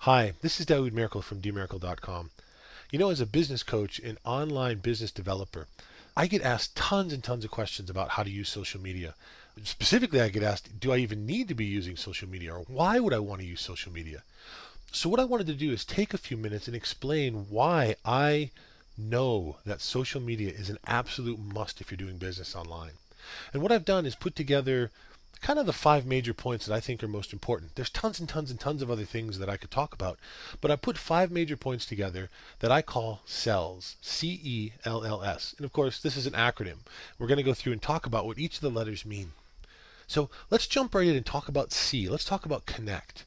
Hi, this is Daoud Miracle from dmiracle.com. As a business coach and online business developer, I get asked tons and tons of questions about how to use social media. Specifically, I get asked, do I even need to be using social media, or why would I want to use social media? So what I wanted to do is take a few minutes and explain why I know that social media is an absolute must if you're doing business online. And what I've done is put together kind of the five major points that I think are most important. There's tons and tons and tons of other things that I could talk about, but I put five major points together that I call CELLS, CELLS. And of course, this is an acronym. We're going to go through and talk about what each of the letters mean. So let's jump right in and talk about C. Let's talk about connect.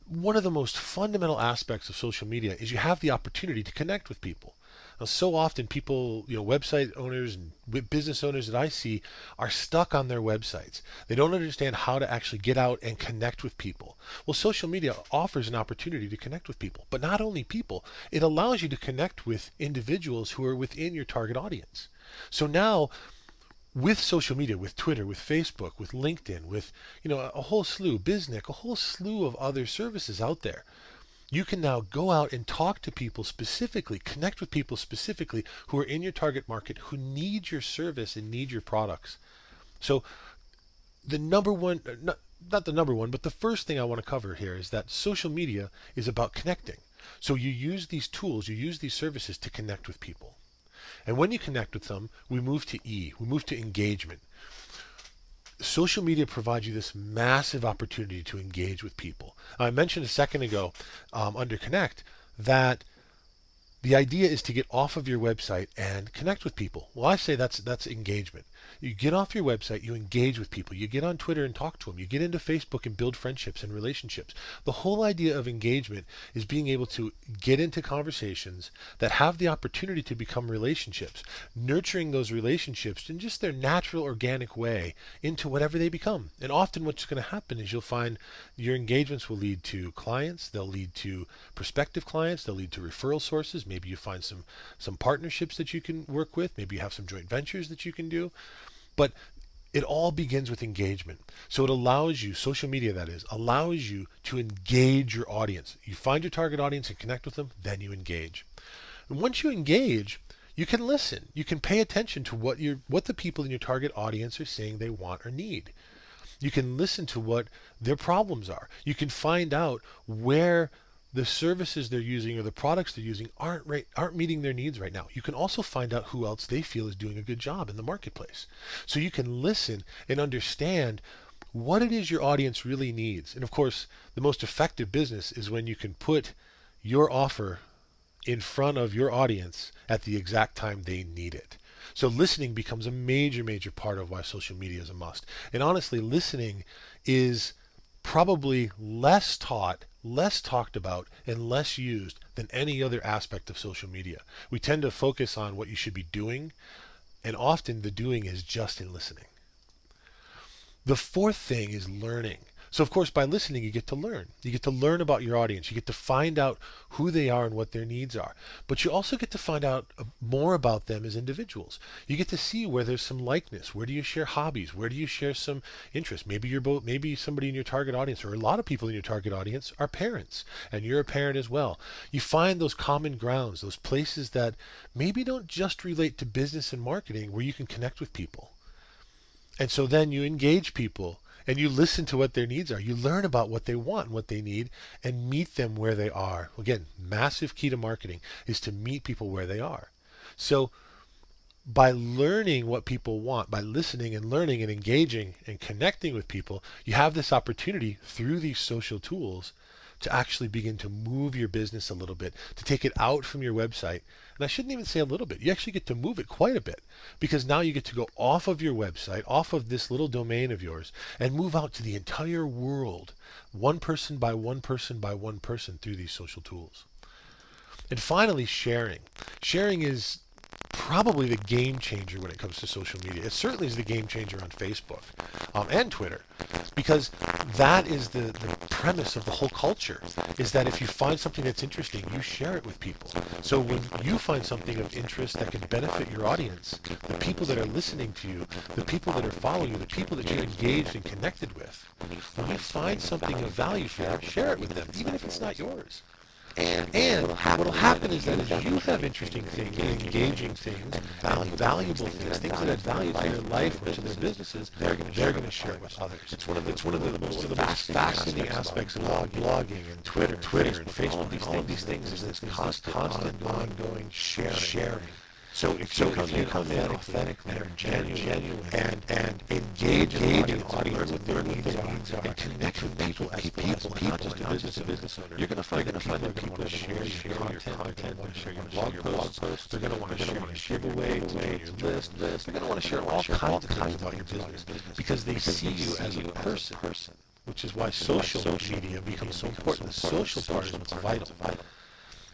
One of the most fundamental aspects of social media is you have the opportunity to connect with people. Now, so often people, website owners and business owners that I see are stuck on their websites. They don't understand how to actually get out and connect with people. Well, social media offers an opportunity to connect with people, but not only people, it allows you to connect with individuals who are within your target audience. So now with social media, with Twitter, with Facebook, with LinkedIn, with a whole slew, Biznick, a whole slew of other services out there, you can now go out and talk to people specifically, connect with people specifically who are in your target market, who need your service and need your products. So the number one, not the number one, but the first thing I want to cover here is that social media is about connecting. So you use these tools, you use these services to connect with people. And when you connect with them, we move to E, we move to engagement. Social media provides you this massive opportunity to engage with people. I mentioned a second ago under Connect that the idea is to get off of your website and connect with people. Well, I say that's engagement. You get off your website, you engage with people. You get on Twitter and talk to them. You get into Facebook and build friendships and relationships. The whole idea of engagement is being able to get into conversations that have the opportunity to become relationships, nurturing those relationships in just their natural, organic way into whatever they become. And often what's going to happen is you'll find your engagements will lead to clients, they'll lead to prospective clients, they'll lead to referral sources. Maybe you find some partnerships that you can work with. Maybe you have some joint ventures that you can do. But it all begins with engagement. So it allows you, social media that is, allows you to engage your audience. You find your target audience and connect with them, then you engage. And once you engage, you can listen. You can pay attention to what the people in your target audience are saying they want or need. You can listen to what their problems are. You can find out where the services they're using or the products they're using aren't meeting their needs right now. You can also find out who else they feel is doing a good job in the marketplace. So you can listen and understand what it is your audience really needs. And of course, the most effective business is when you can put your offer in front of your audience at the exact time they need it. So listening becomes a major, major part of why social media is a must. And honestly, listening is probably less taught, less talked about, and less used than any other aspect of social media. We tend to focus on what you should be doing, and often the doing is just in listening. The fourth thing is learning. So of course, by listening, you get to learn. You get to learn about your audience. You get to find out who they are and what their needs are. But you also get to find out more about them as individuals. You get to see where there's some likeness. Where do you share hobbies? Where do you share some interests? Maybe somebody in your target audience, or a lot of people in your target audience, are parents, and you're a parent as well. You find those common grounds, those places that maybe don't just relate to business and marketing, where you can connect with people. And so then you engage people and you listen to what their needs are. You learn about what they want and what they need and meet them where they are. Again, massive key to marketing is to meet people where they are. So by learning what people want, by listening and learning and engaging and connecting with people, you have this opportunity through these social tools to actually begin to move your business a little bit, to take it out from your website. And I shouldn't even say a little bit. You actually get to move it quite a bit, because now you get to go off of your website, off of this little domain of yours, and move out to the entire world, one person by one person by one person through these social tools. And finally, sharing. Sharing is probably the game changer when it comes to social media. It certainly is the game changer on Facebook and Twitter, because that is the premise of the whole culture, is that if you find something that's interesting, you share it with people. So when you find something of interest that can benefit your audience, the people that are listening to you, the people that are following you, the people that you're engaged and connected with, when you find something of value for them, share it with them, even if it's not yours. And what will happen is that as you have interesting things, engaging things, and valuable things, things that add value to their life or to their businesses, they're going to share it with others. It's one of the most fascinating aspects of blogging and Twitter and Facebook. All of these things is this constant ongoing sharing. So if you come in authentically and genuine and engage an audience with their needs and connect with people as people, not just a business owner, you're going to find that people are going to want to share your content, they're going to want to share your blog posts, they're going to want to share your giveaway, your list, they're going to want to share all kinds of things about your business because they see you as a person, which is why social media becomes so important. The social part is what's vital.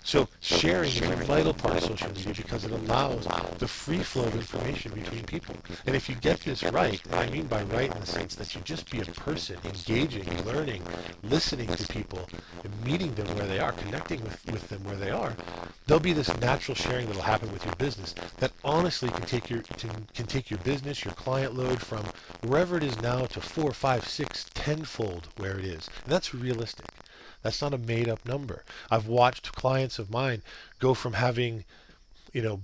So sharing is a vital part of social media because it allows the free flow of information between people. And if you get this right, and I mean by right in the sense that you just be a person, engaging, learning, listening to people, and meeting them where they are, connecting with them where they are, there'll be this natural sharing that will happen with your business that honestly can take your business, your client load from wherever it is now to 4, 5, 6, tenfold where it is. And that's realistic. That's not a made-up number. I've watched clients of mine go from having,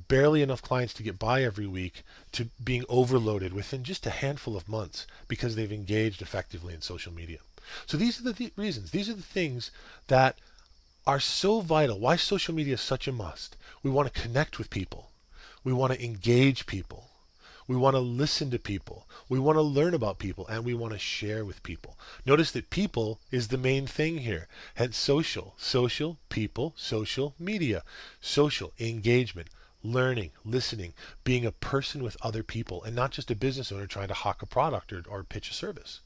barely enough clients to get by every week to being overloaded within just a handful of months because they've engaged effectively in social media. So these are the reasons. These are the things that are so vital. Why social media is such a must. We want to connect with people. We want to engage people. We want to listen to people. We want to learn about people, and we want to share with people. Notice that people is the main thing here. Hence social, people, social media, social engagement, learning, listening, being a person with other people, and not just a business owner trying to hawk a product or pitch a service.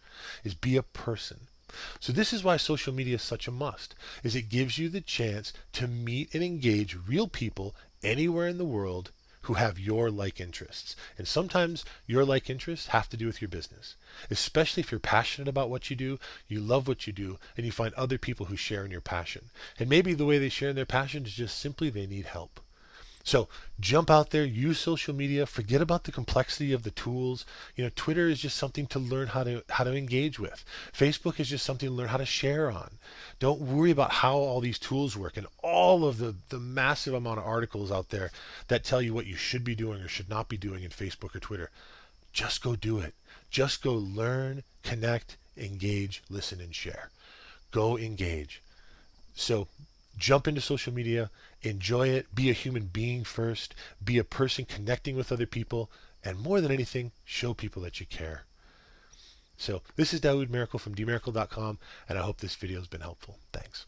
Is be a person. So this is why social media is such a must, is it gives you the chance to meet and engage real people anywhere in the world who have your like interests. And sometimes your like interests have to do with your business, especially if you're passionate about what you do, you love what you do, and you find other people who share in your passion. And maybe the way they share in their passion is just simply they need help. So jump out there, use social media, forget about the complexity of the tools. Twitter is just something to learn how to engage with. Facebook is just something to learn how to share on. Don't worry about how all these tools work and all of the massive amount of articles out there that tell you what you should be doing or should not be doing in Facebook or Twitter. Just go do it. Just go learn, connect, engage, listen, and share. Go engage. So jump into social media, enjoy it, be a human being first, be a person connecting with other people, and more than anything, show people that you care. So this is Dawood Miracle from dmiracle.com, and I hope this video has been helpful. Thanks.